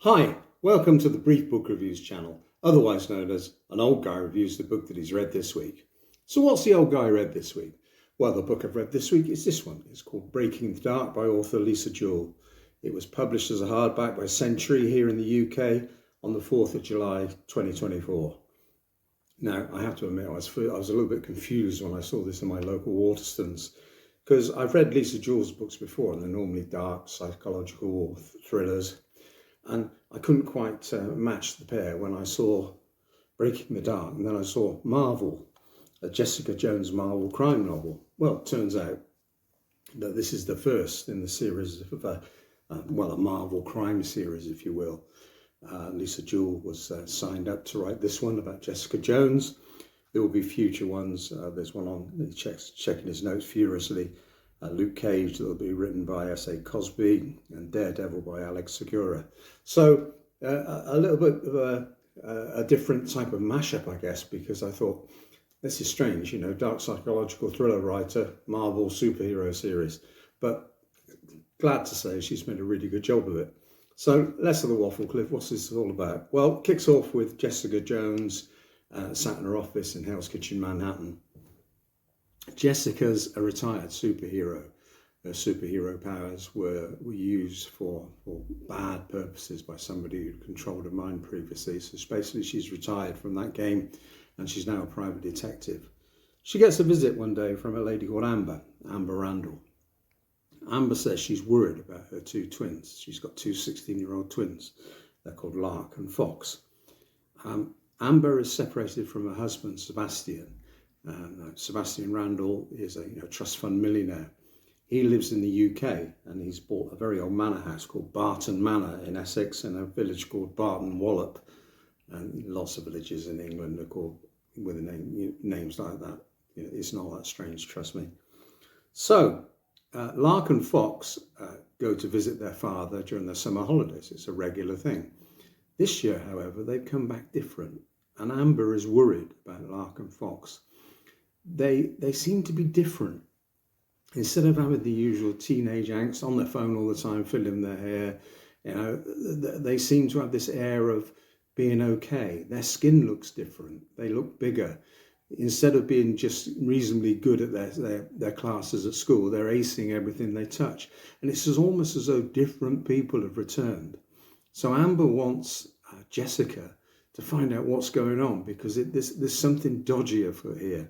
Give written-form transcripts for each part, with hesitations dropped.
Hi, welcome to the Brief Book Reviews channel, otherwise known as An Old Guy Reviews the Book that he's read this week. So what's the old guy read this week? Well, the book I've read this week is this one. It's called Breaking the Dark by author Lisa Jewell. It was published as a hardback by Century here in the UK on the 4th of July 2024. Now, I have to admit, I was a little bit confused when I saw this in my local Waterstones, because I've read Lisa Jewell's books before and they're normally dark, psychological thrillers. And I couldn't quite match the pair when I saw Breaking the Dark, and then I saw Marvel, a Jessica Jones Marvel crime novel. Well, it turns out that this is the first in the series of a Marvel crime series, if you will. Lisa Jewell was signed up to write this one about Jessica Jones. There will be future ones. There's one on, checking his notes furiously. Luke Cage, that will be written by S.A. Cosby, and Daredevil by Alex Segura. So a little bit of a different type of mashup, I guess, because I thought, this is strange, you know, dark psychological thriller writer, Marvel superhero series. But glad to say she's made a really good job of it. So less of the waffle, Cliff. What's this all about? Well, it kicks off with Jessica Jones sat in her office in Hell's Kitchen, Manhattan. Jessica's a retired superhero. Her superhero powers were used for bad purposes by somebody who controlled her mind previously. So basically she's retired from that game and she's now a private detective. She gets a visit one day from a lady called Amber Randall. Amber says she's worried about her two twins. She's got two 16-year-old twins. They're called Lark and Fox. Amber is separated from her husband, Sebastian. Sebastian Randall is a trust fund millionaire. He lives in the UK and he's bought a very old manor house called Barton Manor in Essex and a village called Barton Wallop. And lots of villages in England are called with names like that. It's not that strange, trust me. So Lark and Fox go to visit their father during their summer holidays. It's a regular thing. This year, however, they've come back different. And Amber is worried about Lark and Fox. They seem to be different. Instead of having the usual teenage angst on their phone all the time, filling their hair, they seem to have this air of being okay. Their skin looks different. They look bigger. Instead of being just reasonably good at their classes at school, they're acing everything they touch. And it's almost as though different people have returned. So Amber wants Jessica to find out what's going on because there's something dodgy afoot here.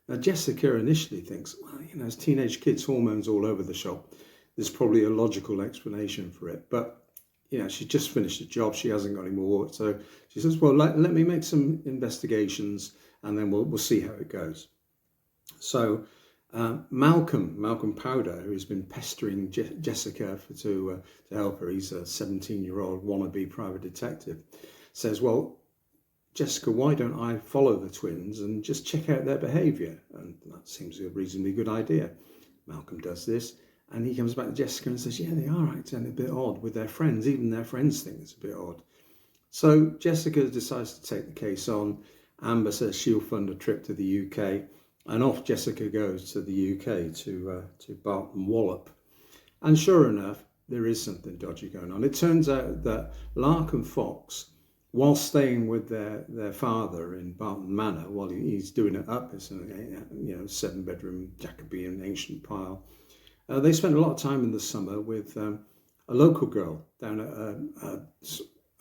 Now, Jessica initially thinks, well, as teenage kids, hormones all over the shop. There's probably a logical explanation for it. But, she's just finished a job. She hasn't got any more. So she says, well, let me make some investigations and then we'll see how it goes. So Malcolm Powder, who's been pestering Jessica to help her, he's a 17-year-old wannabe private detective, says, well, Jessica, why don't I follow the twins and just check out their behaviour? And that seems a reasonably good idea. Malcolm does this and he comes back to Jessica and says, yeah, they are acting a bit odd with their friends. Even their friends think it's a bit odd. So Jessica decides to take the case on. Amber says she'll fund a trip to the UK and off Jessica goes to the UK to Barton Wallop. And sure enough, there is something dodgy going on. It turns out that Lark and Fox, while staying with their father in Barton Manor, while he's doing it up, it's a 7-bedroom Jacobean ancient pile. They spent a lot of time in the summer with a local girl down at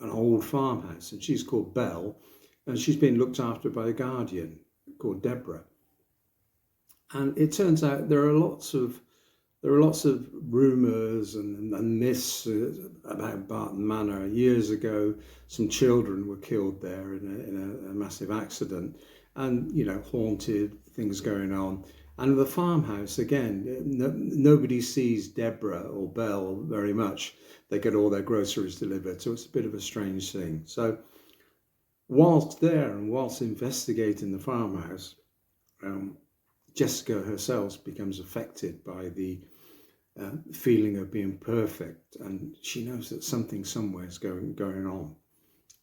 an old farmhouse, and she's called Belle, and she's been looked after by a guardian called Deborah. And it turns out there are lots of rumours and myths about Barton Manor. Years ago, some children were killed there in a massive accident, and haunted things going on. And the farmhouse, again, nobody sees Deborah or Belle very much. They get all their groceries delivered, so it's a bit of a strange thing. So whilst there and whilst investigating the farmhouse, Jessica herself becomes affected by the feeling of being perfect, and she knows that something somewhere is going on.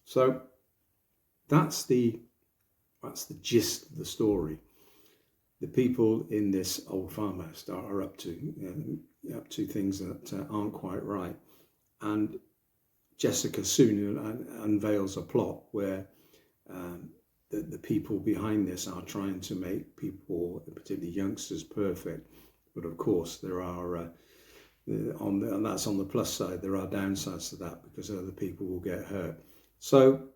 So that's the gist of the story. The people in this old farmhouse are up to things that aren't quite right, and Jessica soon unveils a plot where the people behind this are trying to make people, particularly youngsters, perfect. But of course, there are and that's on the plus side. There are downsides to that because other people will get hurt. So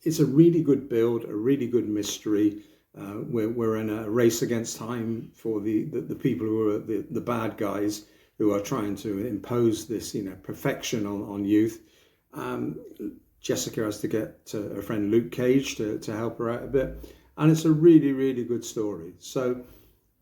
it's a really good build, a really good mystery. We're in a race against time for the people who are the bad guys who are trying to impose this, perfection on youth. Jessica has to get her friend Luke Cage to help her out a bit, and it's a really, really good story. So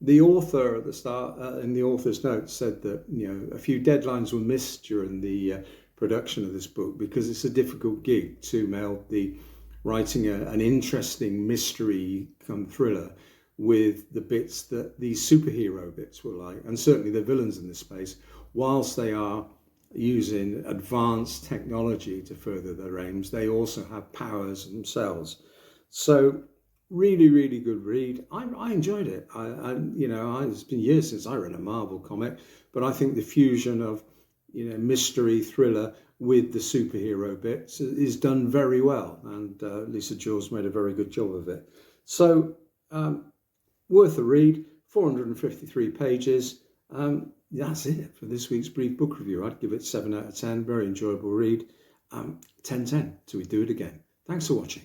the author at the start, in the author's notes, said that a few deadlines were missed during the production of this book because it's a difficult gig to meld the writing an interesting mystery come thriller with the bits that these superhero bits were like, and certainly the villains in this space, whilst they are using advanced technology to further their aims, they also have powers themselves. So really, really good read. I enjoyed it. It's been years since I read a Marvel comic, but I think the fusion of mystery thriller with the superhero bits is done very well, and Lisa Jewell's made a very good job of it. So worth a read. 453 pages. That's it for this week's brief book review. I'd give it 7 out of 10. Very enjoyable read. 10/10 till we do it again. Thanks for watching.